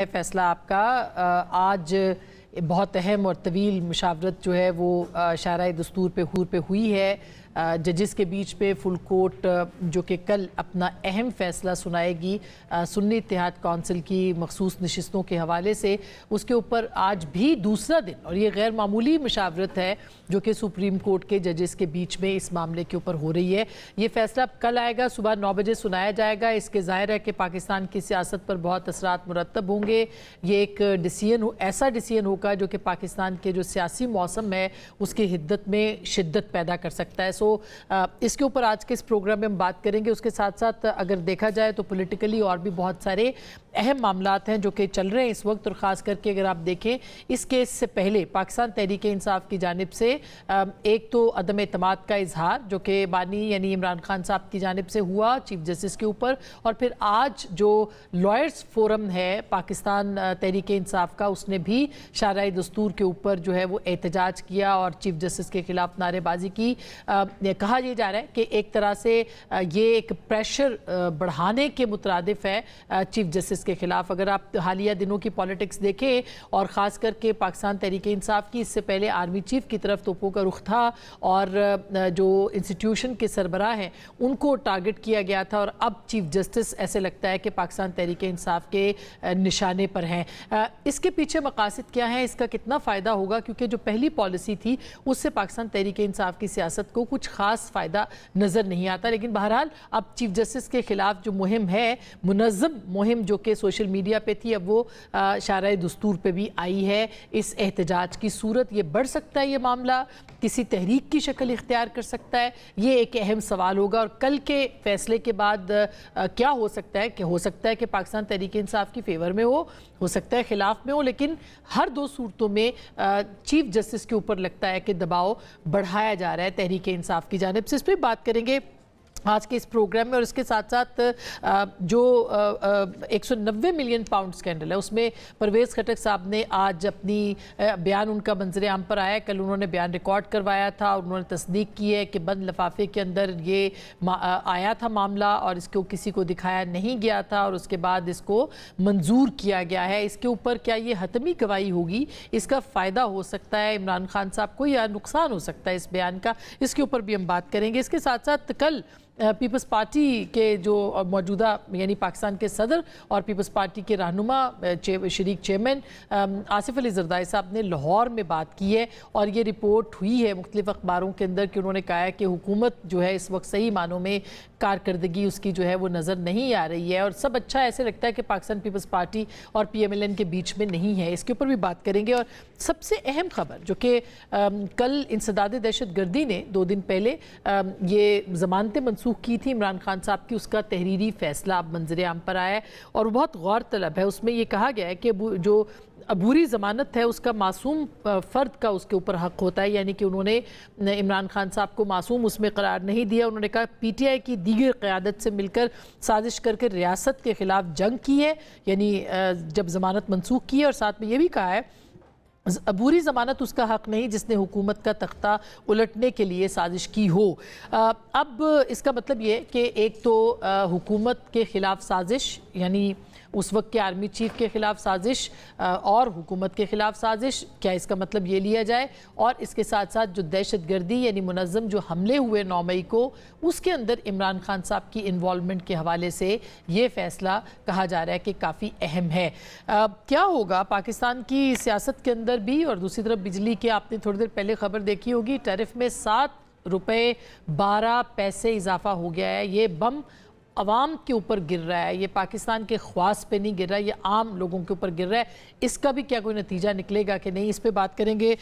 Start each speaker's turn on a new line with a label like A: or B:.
A: फैसला आपका आज बहुत अहम और तवील मुशावरत जो है वो शाराए दस्तूर पे हुई है जजेस के बीच पे फुल कोर्ट जो कि कल अपना अहम फैसला सुनाएगी सुन्नी इत्तेहाद कौंसिल की मखसूस नशिस्तों के हवाले से। उसके ऊपर आज भी दूसरा दिन और ये गैर मामूली मुशावरत है जो कि सुप्रीम कोर्ट के जजेस के बीच में इस मामले के ऊपर हो रही है। ये फैसला कल आएगा, सुबह 9 बजे सुनाया जाएगा। इसके ज़ाहिर है कि पाकिस्तान की सियासत पर बहुत असरात मुरतब होंगे। ये एक ऐसा डिसीजन होगा जो कि पाकिस्तान के जो सियासी मौसम है उसकी हिद्दत में शिद्दत पैदा कर सकता है। इसके ऊपर आज के इस प्रोग्राम में हम बात करेंगे। उसके साथ साथ अगर देखा जाए तो पॉलिटिकली और भी बहुत सारे अहम मामलात हैं जो कि चल रहे हैं इस वक्त, और ख़ास करके अगर आप देखें इस केस से पहले पाकिस्तान तहरीक इंसाफ की जानिब से एक तो अदम एतमाद का इजहार जो कि बानी यानी इमरान खान साहब की जानिब से हुआ चीफ जस्टिस के ऊपर, और फिर आज जो लॉयर्स फोरम है पाकिस्तान तहरीक इंसाफ का उसने भी शाराए दस्तूर के ऊपर जो है वो एहतजाज किया और चीफ जस्टिस के खिलाफ नारेबाजी की। कहा यह जा रहा है कि एक तरह से ये एक प्रेशर बढ़ाने के मुतरादिफ है चीफ जस्टिस के खिलाफ। अगर आप हालिया दिनों की पॉलिटिक्स देखें और ख़ास करके पाकिस्तान तहरीक इंसाफ की, इससे पहले आर्मी चीफ की तरफ तोपों का रुख था और जो इंस्टीट्यूशन के सरबराह हैं उनको टारगेट किया गया था, और अब चीफ जस्टिस ऐसे लगता है कि पाकिस्तान तहरीक इंसाफ के निशाने पर हैं। इसके पीछे मकासद क्या है, इसका कितना फ़ायदा होगा, क्योंकि जो पहली पॉलिसी थी उससे पाकिस्तान तहरीक इंसाफ की सियासत को कुछ ख़ास फ़ायदा नज़र नहीं आता। लेकिन बहरहाल अब चीफ जस्टिस के खिलाफ जो मुहिम है, मुनज़्ज़म मुहिम जो कि सोशल मीडिया पे थी, अब वो शाराए दस्तूर पे भी आई है। इस एहतजाज की सूरत ये बढ़ सकता है, ये मामला किसी तहरीक की शक्ल इख्तियार कर सकता है, ये एक अहम सवाल होगा। और कल के फैसले के बाद क्या हो सकता है कि पाकिस्तान तहरीक इंसाफ की फेवर में हो सकता है खिलाफ में हो, लेकिन हर दो सूरतों में चीफ जस्टिस के ऊपर लगता है कि दबाव बढ़ाया जा रहा है तहरीक इंसाफ की जानिब से। इस पर बात करेंगे आज के इस प्रोग्राम में। और इसके साथ साथ जो 190 मिलियन पाउंड स्कैंडल है उसमें परवेज़ खटक साहब ने आज अपनी बयान, उनका मंजर आम पर आया। कल उन्होंने बयान रिकॉर्ड करवाया था और उन्होंने तस्दीक की है कि बंद लिफाफे के अंदर ये आया था मामला और इसको किसी को दिखाया नहीं गया था और उसके बाद इसको मंजूर किया गया है। इसके ऊपर क्या ये हतमी गवाही होगी, इसका फ़ायदा हो सकता है इमरान खान साहब को या नुकसान हो सकता है इस बयान का, इसके ऊपर भी हम बात करेंगे। इसके साथ साथ कल पीपल्स पार्टी के जो मौजूदा यानी पाकिस्तान के सदर और पीपल्स पार्टी के रहनुमा शरीक चेयरमैन आसिफ अली जरदारी साहब ने लाहौर में बात की है, और ये रिपोर्ट हुई है मुख्तलिफ अखबारों के अंदर कि उन्होंने कहा है कि हुकूमत जो है इस वक्त सही मानों में कारकर्दगी उसकी जो है वो नज़र नहीं आ रही है, और सब अच्छा ऐसे लगता है कि पाकिस्तान पीपल्स पार्टी और PMLN के बीच में नहीं है। इसके ऊपर भी बात करेंगे। और सबसे अहम खबर जो कि कल इंसदाद दहशत गर्दी ने 2 दिन पहले ये ज़मानतें मनसूख की थी इमरान खान साहब की, उसका तहरीरी फैसला अब मंजर आम पर आया है और बहुत गौर तलब है। उसमें ये कहा गया है कि जो अबूरी ज़मानत है उसका मासूम फ़र्द का उसके ऊपर हक़ होता है, यानी कि उन्होंने इमरान खान साहब को मासूम उसमें करार नहीं दिया। उन्होंने कहा PTI की दीगर क़यादत से मिलकर साजिश करके रियासत के ख़िलाफ़ जंग की है, यानी जब ज़मानत मनसूख की है, और साथ में ये भी कहा है अबूरी ज़मानत उसका हक़ नहीं जिसने हुकूमत का तख्ता उलटने के लिए साजिश की हो। अब इसका मतलब ये कि एक तो हुकूमत के ख़िलाफ़ साजिश, यानी उस वक्त के आर्मी चीफ के ख़िलाफ़ साजिश और हुकूमत के ख़िलाफ़ साजिश, क्या इसका मतलब ये लिया जाए? और इसके साथ साथ जो दहशत गर्दी यानी मुनज़्ज़म जो हमले हुए 9 मई को, उसके अंदर इमरान खान साहब की इन्वॉल्वमेंट के हवाले से ये फ़ैसला कहा जा रहा है कि काफ़ी अहम है। क्या होगा पाकिस्तान की सियासत के अंदर भी? और दूसरी तरफ बिजली के, आपने थोड़ी देर पहले खबर देखी होगी, टैरिफ में 7 रुपये 12 पैसे इजाफा हो गया है। ये बम अवाम के ऊपर गिर रहा है, ये पाकिस्तान के ख्वास पे नहीं गिर रहा है, ये आम लोगों के ऊपर गिर रहा है। इसका भी क्या कोई नतीजा निकलेगा कि नहीं, इस पे बात करेंगे